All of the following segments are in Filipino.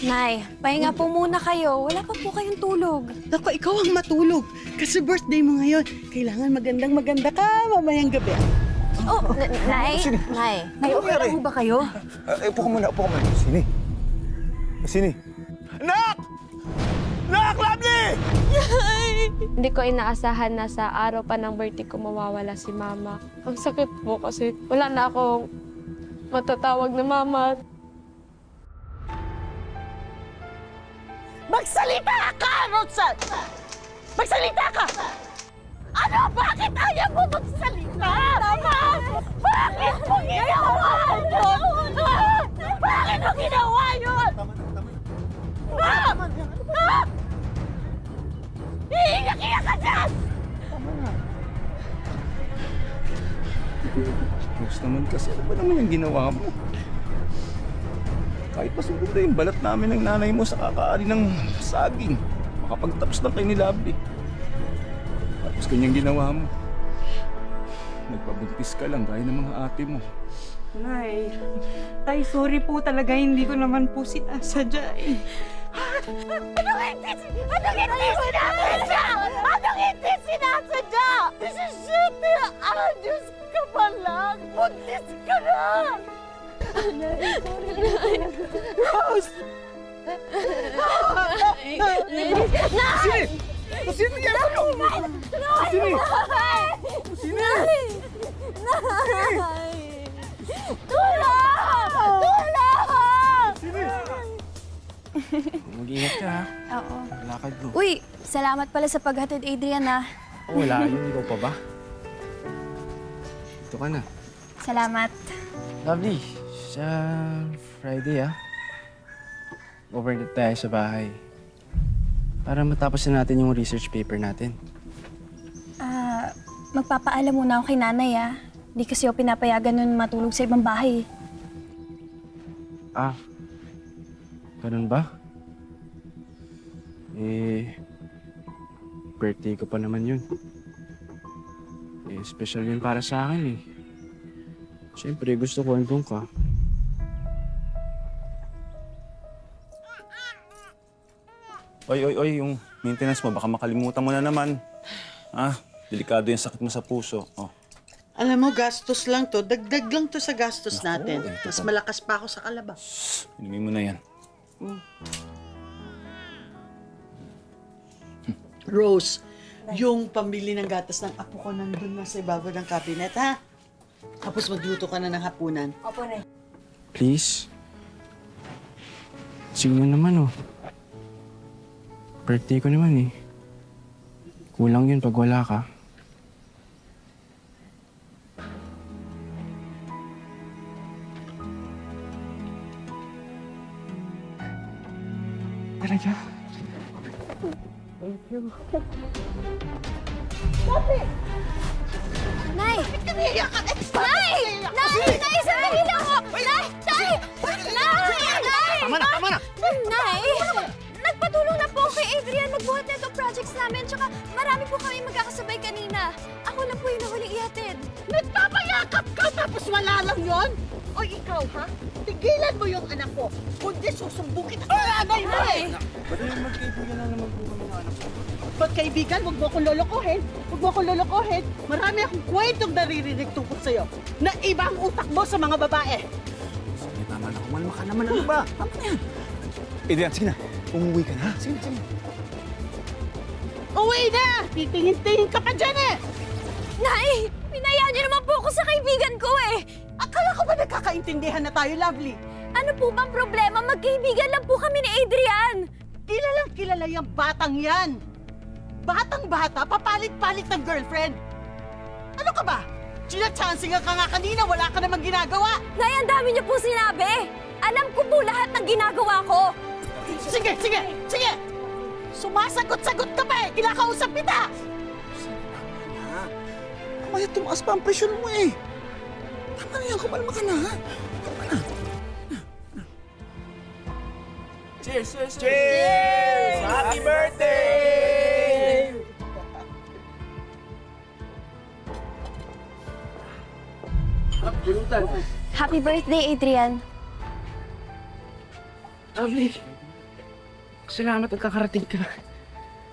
Nay, pahinga po muna kayo. Wala pa po kayong tulog. Naku, ikaw ang matulog. Kasi birthday mo ngayon. Kailangan maganda ka mamayang gabi. Oh, Nay? Nay, okay lang po ba kayo? Upo ka muna, upo ka muna. Sini? Sini? Nak! Nak, Lovely! Hindi ko inaasahan na sa araw pa ng birthday ko mawawala si Mama. Ang sakit po kasi wala na akong matatawag na Mama. Magsalita ka, Rosan! Magsalita ka! Ano? Bakit ayaw mo magsalita? Tama! Bakit mo ginawa yun? Bakit mo ginawa yun? Iiyak-iyak ka dyan! Rose naman kasi, ano ba naman yung ginawa mo? Kahit masunog na yung balat namin ng nanay mo sa kakaari ng saging, makapagtapos lang kayo ni Lovely. Tapos kanyang ginawa mo. Nagpabuntis ka lang gaya ng mga ate mo. Nay, tay, sorry po talaga. Hindi ko naman po sinasadya eh. Anong hindi sinasadya? Anong hindi sinasadya? 17 anyos ka pa lang! Buntis ka na! Rose! Sino yan? Sino? Sino? Tulong! Tulong! Mag-ingat ka, ha? Oo. Lakad mo. Uy, salamat pala sa paghatid, Adrian, ah. Oh, wala yun. Ikaw pa ba? Dito ka na. Salamat. Lovely. Sa Friday, overnight tayo sa bahay. Para matapos na natin yung research paper natin. Magpapaalam muna ako kay nanay, ah. Di kasi ako pinapayagan nun matulog sa ibang bahay. Ganun ba? Birthday ko pa naman yun. Special yun para sa akin, eh. Siyempre, gusto ko andun ka. Oy, yung maintenance mo, baka makalimutan mo na naman. Delikado yung sakit mo sa puso. Oh. Alam mo, gastos lang to. Dagdag lang to sa gastos Naku, natin. ito Mas pa. malakas pa ako sa kalaba. Inumin mo na yan. Rose, yung pambili ng gatas ng apo ko nandun na sa ibabaw ng cabinet, ha? Tapos magluto ka na ng hapunan. Please? Sige naman, oh. Birthday ko naman, eh. Kulang yun pag wala ka. Talaga? Thank you. Nay! Kaniya ka! Nay! Nay! Nay! Sandali lang ako! Nay! Nay! Nay! Tama na! Nay! Nagpatulong na po kay Adrian magbuhat na itong projects namin. Tsaka marami po kami magkakasabay kanina. Ako lang po yung nahuling ihatid. Nagpapayakap ka tapos wala lang yon? O ikaw, ha? Tigilan mo yung anak ko. Kundi susumbong kita sa nanay mo eh! Ba't yung magkaibigan na naman po kami ng anak ko? Magkaibigan, huwag mo akong lolokohin. Huwag mo akong lolokohin. Marami akong kwentong naririnig tungkol sa'yo na iba ang utak mo sa mga babae. Sige, tama na. Kumalma ka naman. Ano ba? Tama na yan. Adrian, sige na. Umuwi ka na. Sige. Uwi na! Titingin-tingin ka pa dyan eh! Nay! Pinayaan niyo naman po ako sa kaibigan ko eh! Akala ko ba nagkakaintindihan na tayo, Lovely? Ano po bang problema? Magkaibigan lang po kami ni Adrian! Kilalang kilala yung batang yan. Batang-bata, papalit-palit ng girlfriend. Ano ka ba? China-chancing ka nga kanina, wala ka namang ginagawa. Nay, ang dami niyo po sinabi! Alam ko po lahat ng ginagawa ko! Sige! Sumasagot-sagot ka ba eh? Kinakausap kita! Kamaya tumaas pa ang presyon mo eh. Tama na yan. Kumalma ka na. Tama na. Cheers! Happy birthday! Happy birthday, Adrian. Lovely. Salamat at kakarating ka.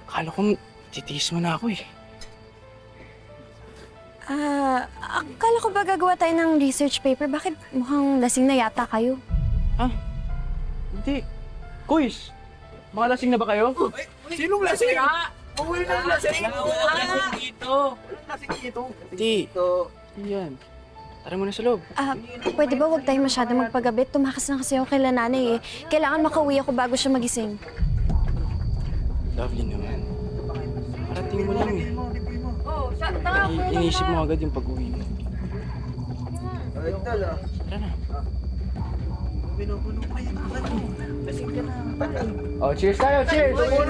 Akala ko titiis mo na ako eh. Akala ko ba gagawa tayo ng research paper? Bakit mukhang lasing na yata kayo? Hindi. Kuys, mga lasing na ba kayo? Sinong lasing? Uwi na lasing! Walang dito! Hindi. Yan. Tara muna sa loob. Pwede ba huwag tayo masyado magpagabit? Tumakas na kasi ako kay nanay eh. Kailangan makauwi ako bago siya magising. Lovely naman. Parating mo lang eh. Inisip mo agad yung pag-uwi mo. Tara na. Oh, cheers tayo! Cheers! Yun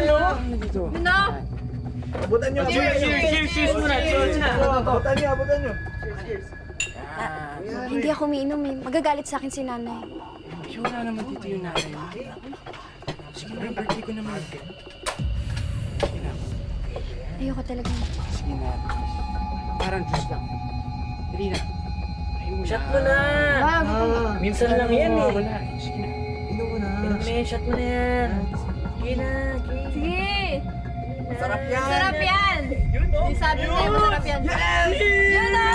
no! Dito. Yun na! Abutan nyo! Cheers muna! Cheers na! Abutan nyo! Hindi ako umiinom eh. Magagalit sa akin si nanay. Yung wala naman dito yung nanay mo. Sige na, birthday ko naman. Sige na. Ayoko talaga. Sige na. Parang juice lang. Dali na. Shot mo na! Minsan lang yan eh. Wala. Sige na. Inom mo na, shot mo na yan. Sige na, Sige! Sarap yan! Sarap yan! Di sabi sa'yo masarap yan. Yun na!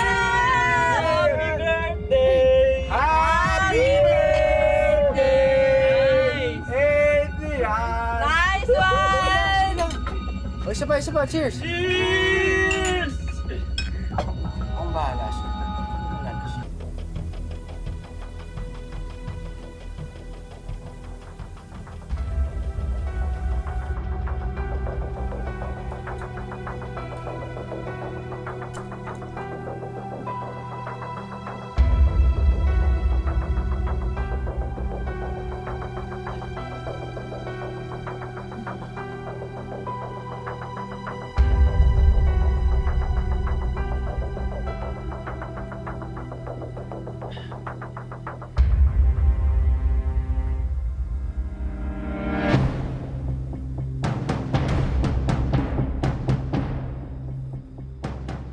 Happy birthday! Happy birthday! Adrian! Nice one! O, isa pa. Cheers! Cheers! Ang bahala siya. Wala siya.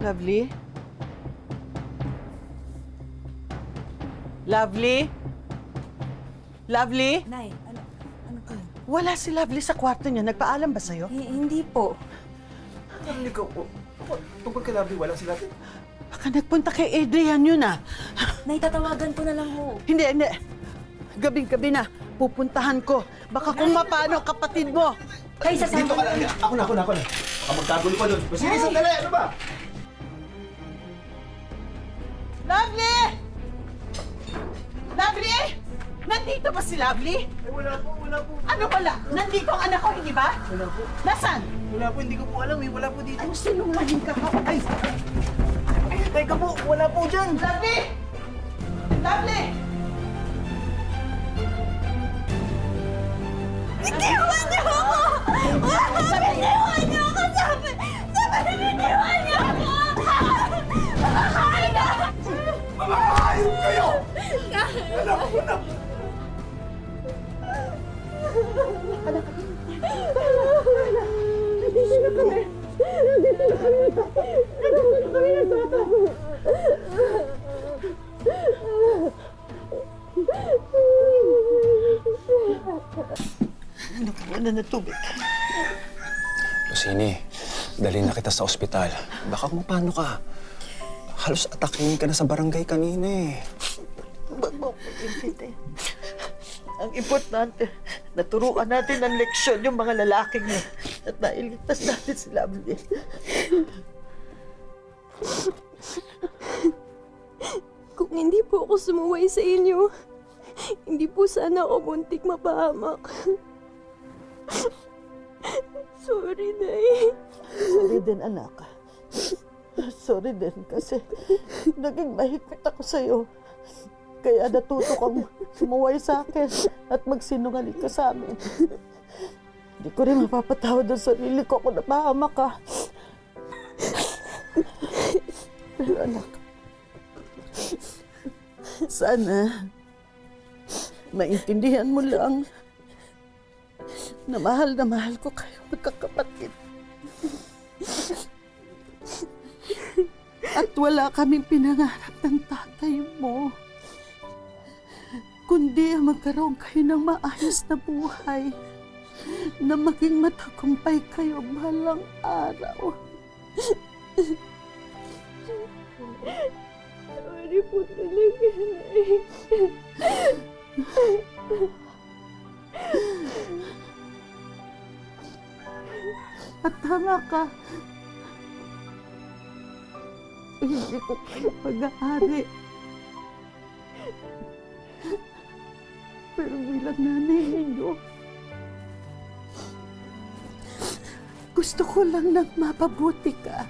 Lovely? Lovely? Lovely? Nay, ano po? Wala si Lovely sa kwarto niya. Nagpaalam ba sa'yo? Hindi po. Ikaw po. Tungkol kay Lovely, walang sila. Baka nagpunta kay Adrian yun ah. Nay, tatawagan ko na lang ho. Hindi. Gabing-gabi na. Pupuntahan ko. Baka kung mapano kapatid mo. Tay, Dito sasama ka lang. Ako na. Baka magkagulo pa doon. Sige, sandali. Ano ba? Lovely! Lovely! Nandito ba si Lovely? Wala po. Ano wala? Nandito ang anak ko, hindi ba? Wala po. Nasaan? Wala po, hindi ko po alam eh. Wala po dito. Ano sinungaling ka pa? Ay, Teka po, wala po dyan. Lovely! Lovely! Biniwan niyo ako! Biniwan niyo ako! Sabi biniwan niyo ako! Makakain na! Makakayod kayo! Anak ko na. Wala na tubig. Lucini, dalhin na kita sa ospital. Baka kung paano ka. Halos atakin ka na sa barangay kanina eh. Huwag mo pag-intindi. Ang importante, naturuan natin ng leksyon yung mga lalaking niya at nailigtas natin si Lovely. Kung hindi po ako sumuway sa inyo, hindi po sana ako muntik mapahamak. Sorry, Nay. Sorry din, anak. Sorry din kasi naging mahigpit ako sa'yo. Kaya natuto kang sumuway sa akin at magsinungaling ka sa amin. Hindi ko rin mapapatawad ang sarili ko kung napahamak ka. Pero anak, sana maintindihan mo lang na mahal ko kayo magkakapatid. At wala kaming pinangarap ng tatay mo. kundi magkaroon kayo ng maayos na buhay na maging matagumpay kayo balang araw. Sorry po talaga, Nay. At tama ka. Hindi ko kayo pag-aari. Pero bilang nanay ninyo, gusto ko lang nang mapabuti ka.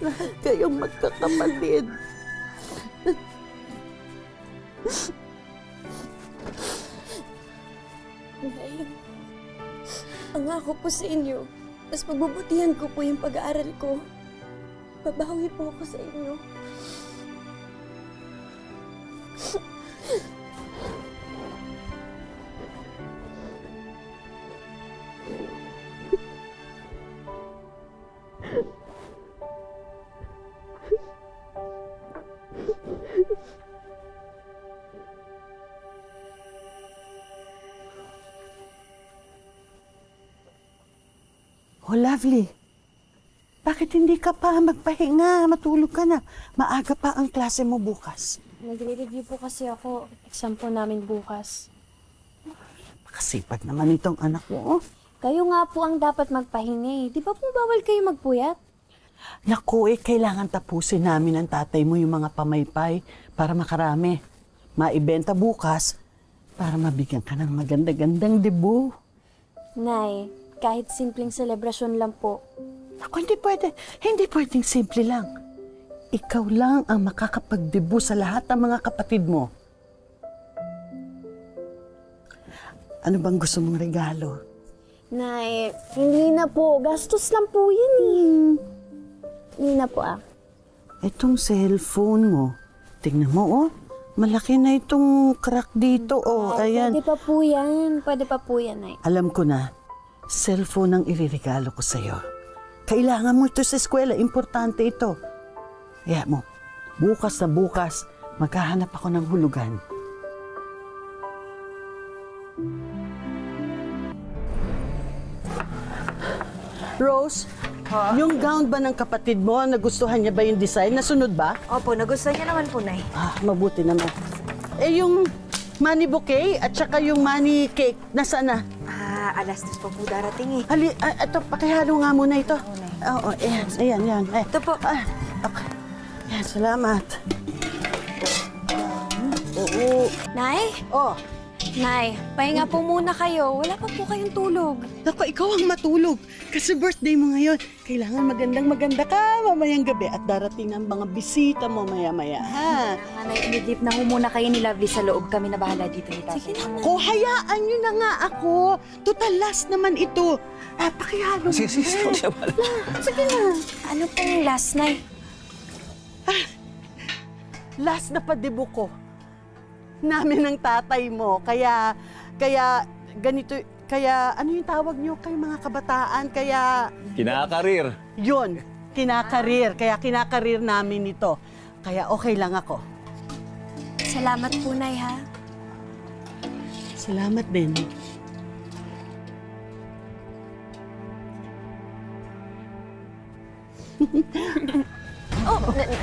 Lahat kayong magkakapatid. Nay, pangako po sa inyo, mas pagbubutihan ko po yung pag-aaral ko. Babawi po ako sa inyo. Oh, lovely. Bakit hindi ka pa magpahinga? Matulog ka na. Maaga pa ang klase mo bukas. Nagre-review po kasi ako. Exam po namin bukas. Makasipag naman itong anak mo. Kayo nga po ang dapat magpahinga eh. Di ba po bawal kayo magpuyat? Naku, kailangan tapusin namin ng tatay mo yung mga pamaypay para makarami. Maibenta bukas para mabigyan ka ng maganda-gandang debut. Nay, kahit simpleng selebrasyon lang po. Ako, hindi pwede. Hindi pwedeng simple lang. Ikaw lang ang makakapag-debut sa lahat ng mga kapatid mo. Ano bang gusto mong regalo? Nay, hindi na po. Gastos lang po yan eh. Hindi na po ah. Itong cellphone mo, tingnan mo, oh. Malaki na itong crack dito, oh. Ayan. Pwede pa po yan. Pwede pa po yan, Nay. Alam ko na, cellphone ang iririgalo ko sa'yo. Kailangan mo ito sa eskwela. Importante ito. Kaya mo, bukas na bukas, maghahanap ako ng hulugan. Rose, yung gown ba ng kapatid mo, nagustuhan niya ba yung design? Nasunod ba? Opo, nagustuhan niya naman po, Nay. Ah, mabuti naman. Eh, yung money bouquet at saka yung money cake, nasaan na? Alas 2 pa po darating eh. Hali, ito, pakihalo nga muna ito. Oo, ayan, ayan, ayan. Eh. Ito po. Okay. Ayan, salamat. Oo. Nay? Oh, Nay, pahinga po muna kayo. Wala pa po kayong tulog. naku, ikaw ang matulog. Kasi birthday mo ngayon. Kailangan magandang-maganda ka mamayang gabi at darating ang mga bisita mo maya-maya, ha? Nanay, idip na ho muna kayo ni Lovely sa loob. Kami na bahala dito ni Tatay. Sige na. Ko, hayaan nyo na nga ako. Total last naman ito. Pakihalo mo. Sige, siya pala. Sige na. Ano pong last, Nay? Last na padibo ko namin ng tatay mo. Kaya ganito, kaya ano yung tawag nyo kay mga kabataan? Kaya Kinakarir. yun, kinakarir. Kaya kinakarir namin ito. Kaya okay lang ako. Salamat po, Nay, ha? Salamat din.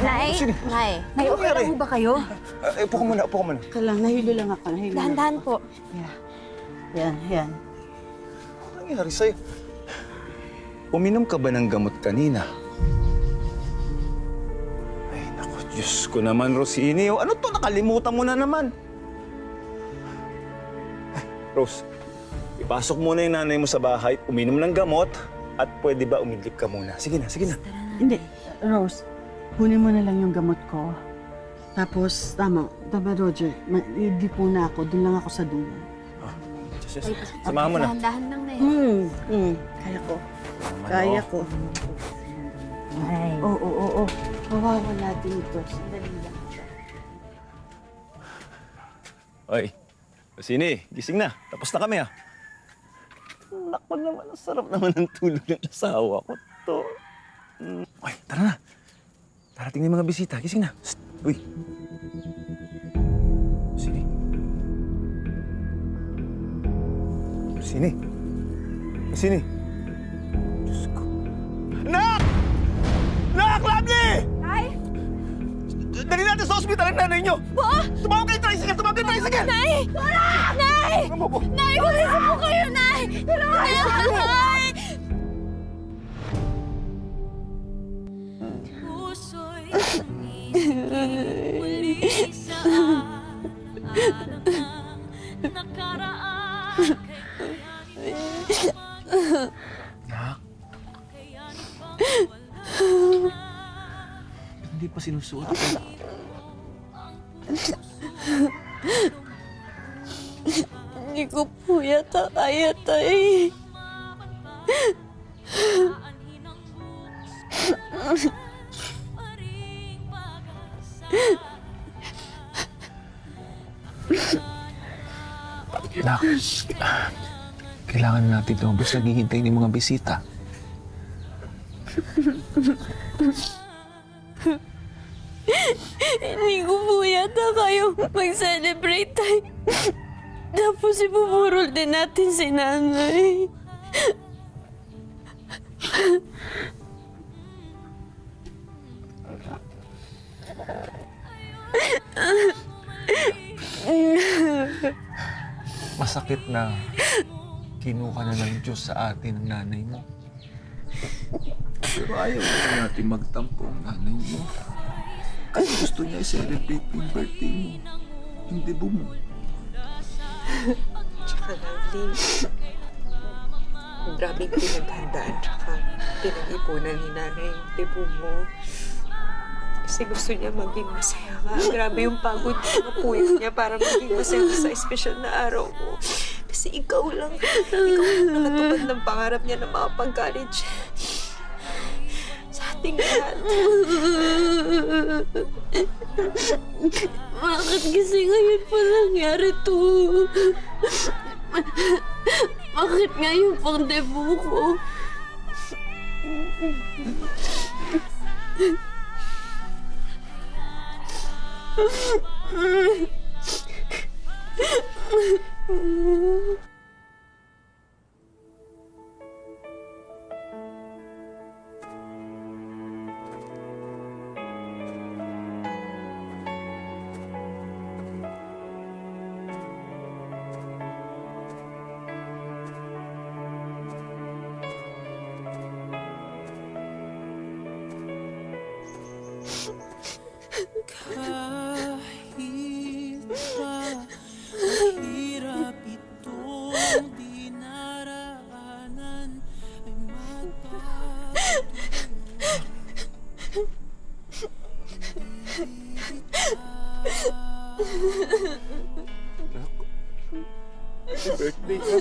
Nay? Nay. Nay, okay lang ho ba kayo? Upo ka muna, upo ka muna. Kalang nahilo lang ako. Nahilo lang. Dahan-dahan po. Yan, yan. Ano nangyari sa'yo? Uminom ka ba ng gamot kanina? Ay, naku, Diyos ko naman, Rosini. Ano to? Nakalimutan mo na naman. Ay, Rose, ipasok muna yung nanay mo sa bahay, uminom ng gamot, at pwede ba umidlip ka muna? Sige na, sige na. Hindi, Rose, kunin mo na lang yung gamot ko. Tapos, tama, Roger, hindi po na ako. Doon lang ako sa dulo. Yes, samahan mo na. Dahan-dahan lang, Nay. Kaya ko. Kaya ko. Ay. Oo. Mawawala din ito. Sandali lang. Oy, Rosini, gising na. Tapos na kami, ah. Naku naman, ang sarap naman ng tulog ng asawa ko to. Oy, tara na. Darating na yung mga bisita. Gising na. Psst. Uy. Sige. Sini? Sini? Diyos ko. Nak! Nak! Lovely! Nay! Dali natin sa ospital ang nanay niyo! Po? Tumawag kayo tricycle! Tumawag kayo tricycle! Nay! Nay! Ano mo po? Nay! Gumising po kayo, Nay! Tulungan niyo ako, Nay! Puso'y muli sa alam na nakaraan Nak? Hindi pa sinusuot ko. Hindi ko po yata kaya, Tay. Nak, kailangan natin ito. Basta naghihintay ng mga bisita. Hindi ko po yata kayo mag-celebrate, Tay. Tapos ipuburol din natin si Nanay. Masakit na kinuha na ng Diyos sa atin ang nanay mo. Pero ayaw na natin magtampo ang nanay mo. Kasi gusto niya i-celebrate yung birthday mo. Hindi mo. Tsaka Lovely, grabing pinaghandaan tsaka pinag-ipunan ni nanay yung debut mo. Kasi gusto niya maging masaya ka. Grabe yung pagod niya, puyod niya para maging masaya ka sa espesyal na araw mo. Kasi ikaw lang nakatupad ng pangarap niya na makapag-college. Sa ating lahat. Bakit kasi ngayon pa nangyari to? Bakit ngayon pang debut ko? Happy birthday, ha?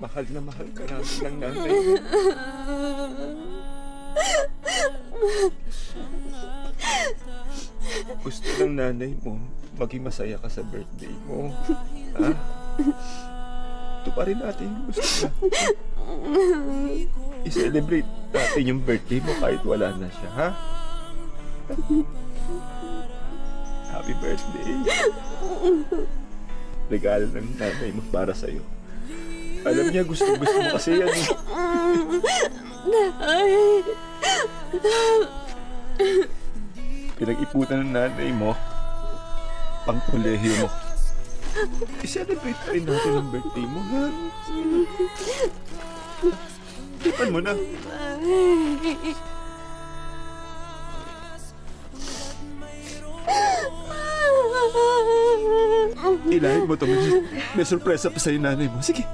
Mahal na mahal ka namin ng nanay mo. Gusto ng nanay mo maging masaya ka sa birthday mo. Ha? Ito pa rin natin yung gusto niya. I-celebrate natin yung birthday mo kahit wala na siya, ha? Happy birthday. Regalo ng nanay mo para sa'yo. Alam niya, gusto mo kasi yan. Pinag-iputan ng nanay mo pang kolehiyo mo. I-celebrate pa rin natin ang birthday mo, ha? Tipan mo na. Ilahin mo to. May sorpresa pa sa'yo nanay mo. Sige.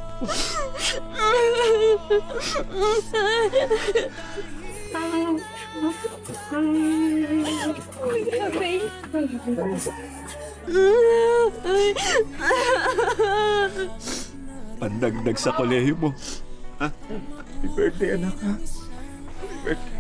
Pandagdag sa kolehiyo mo. Ha? Happy birthday, anak, ha? Happy birthday.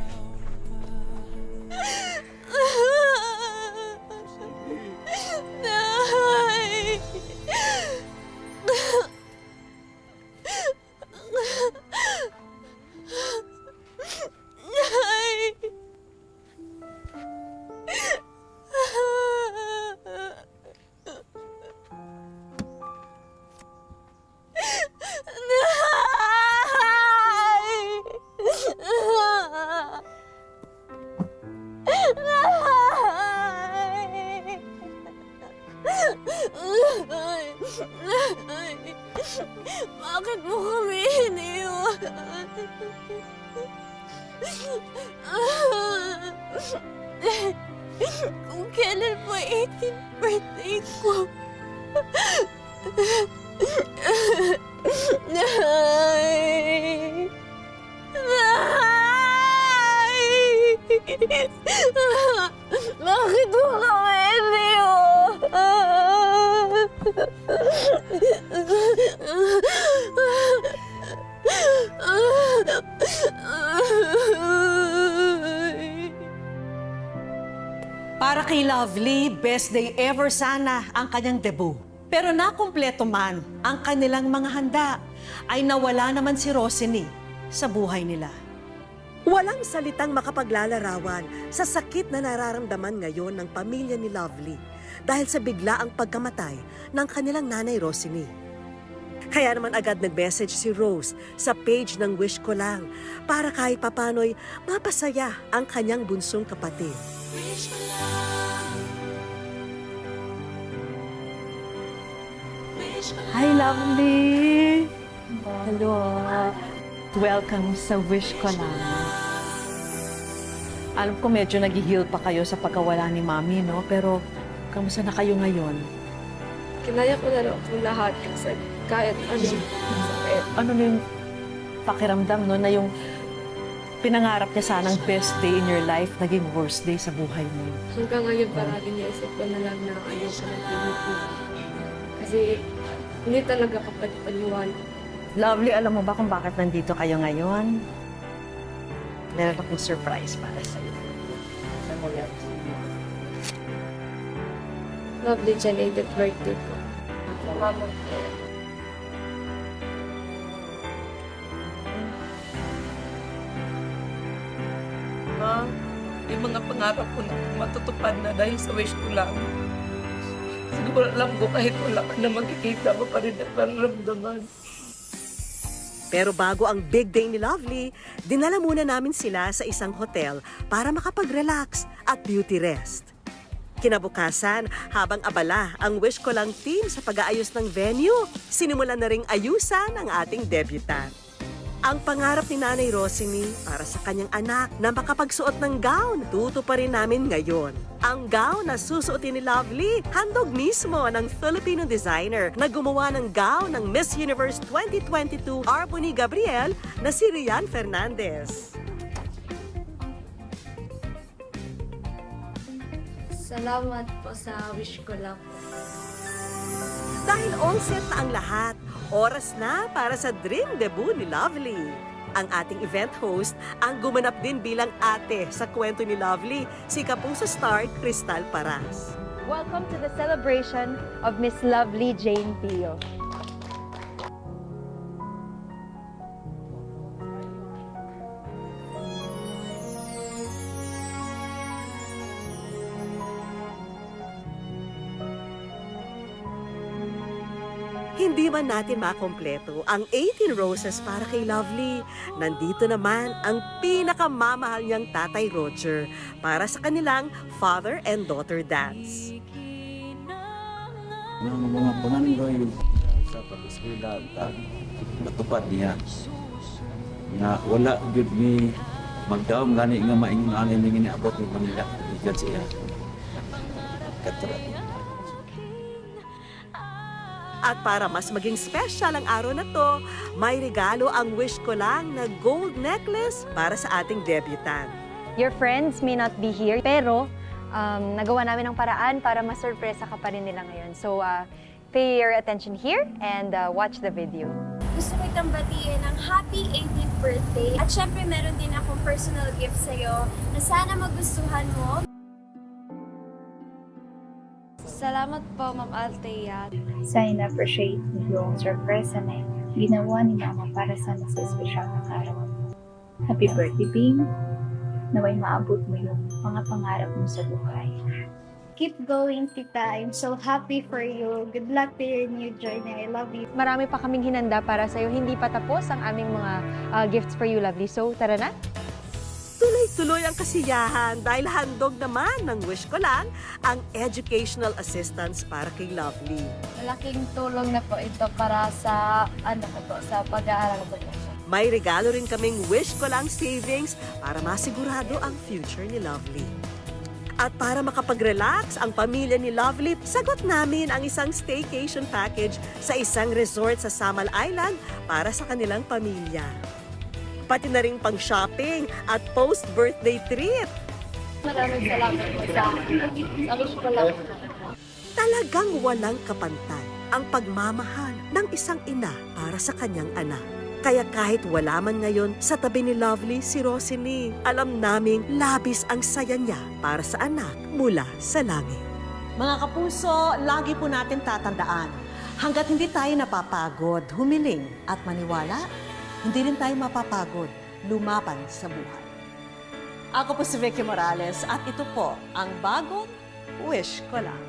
Bakit mo kami iniwan? Kung kailan po 18th birthday ko. Nay! Nay! Bakit mo kami iniwan? Para kay Lovely, best day ever sana ang kanyang debut. Pero nakumpleto man ang kanilang mga handa, ay nawala naman si Rossini sa buhay nila. Walang salitang makapaglalarawan sa sakit na nararamdaman ngayon ng pamilya ni Lovely dahil sa biglaang pagkamatay ng kanilang nanay Rossini. Kaya naman agad nag-message si Rose sa page ng Wish Ko Lang para kahit papano'y mapasaya ang kanyang bunsong kapatid. Hi, Lovely! Hello. Welcome sa Wish Ko Lang. Alam ko medyo nag-heal pa kayo sa pagkawala ni Mami, no? Pero kamusta na kayo ngayon? Kinaya ko na lang po lahat kasi kahit anong sakit. Ano na yung pakiramdam, no? Na yung pinangarap niya sanang best day in your life, naging worst day sa buhay mo. Hanggang ngayon parang iniisip ko na lang na ayoko na pinito. Kasi hindi talaga kapag-paniwala. Lovely, alam mo ba kung bakit nandito kayo ngayon? Meron akong surprise para sa'yo. Alam mo yan. Lovely belated birthday ko. Mama ko. Ma, yung mga pangarap ko na matutupad na dahil sa wish ko lang. Siguro alam ko kahit wala ka na makikita mo pa rin ang nararamdaman. Pero bago ang big day ni Lovely, dinala muna namin sila sa isang hotel para makapag-relax at beauty rest. Kinabukasan, habang abala ang Wish Ko Lang team sa pag-aayos ng venue, sinimulan na ring ayusan ang ating debutant. Ang pangarap ni Nanay Rossini para sa kanyang anak na makapagsuot ng gown, tutuparin namin ngayon. Ang gown na susuotin ni Lovely, handog mismo ng Filipino designer na gumawa ng gown ng Miss Universe 2022 Arbony Gabriel na si Rian Fernandez. Salamat po sa Wish Ko Lang. Dahil all set na ang lahat, oras na para sa dream debut ni Lovely. Ang ating event host ang gumanap din bilang ate sa kwento ni Lovely, si Kapuso star Cristal Paras. Welcome to the celebration of Miss Lovely Jane Pio. Hindi man natin makompleto ang 18 roses para kay Lovely, nandito naman ang pinakamamahal niyang Tatay Roger para sa kanilang father and daughter dance. Ang mga pangandoy sa pag-eskwela at natupad niya na wala jud mi magdaom gani nga maingon ani ning inaabot ni Manila ikan siya katrat. At para mas maging special ang araw na to, may regalo ang Wish Ko Lang na gold necklace para sa ating debutant. Your friends may not be here, pero nagawa namin ng paraan para masurpresa ka pa rin nila ngayon. So, pay your attention here and watch the video. Gusto ko itang batiin ng happy 18th birthday. At syempre, meron din akong personal gift sa'yo na sana magustuhan mo. Salamat po, Ma'am Althea. Sa in-appreciate yung sorpresa na ginawa ni Mama para sana sa espesyal na araw. Happy birthday, Bing. Naway maabot mo yung mga pangarap mo sa buhay. Keep going, Tita. I'm so happy for you. Good luck to your new journey. I love you. Marami pa kaming hinanda para sa'yo. Hindi pa tapos ang aming mga gifts for you, Lovely. So, tara na! Tuloy Tuloy-tuloy ang kasiyahan dahil handog naman ng Wish Ko Lang ang educational assistance para kay Lovely. Malaking tulong na po ito para sa, sa pag-aaral ko po. May regalo rin kaming Wish Ko Lang savings para masigurado ang future ni Lovely. At para makapag-relax ang pamilya ni Lovely, sagot namin ang isang staycation package sa isang resort sa Samal Island para sa kanilang pamilya. Pati na rin pang-shopping at post-birthday trip. Maraming salamat po sa Wish Ko Lang. Talagang walang kapantay ang pagmamahal ng isang ina para sa kanyang anak. Kaya kahit wala man ngayon sa tabi ni Lovely si Rosalie, alam naming labis ang saya niya para sa anak mula sa langit. Mga kapuso, lagi po natin tatandaan, hanggat hindi tayo napapagod, humiling at maniwala, hindi rin tayo mapapagod, lumaban sa buhay. Ako po si Vicky Morales at ito po ang bagong Wish Ko Lang.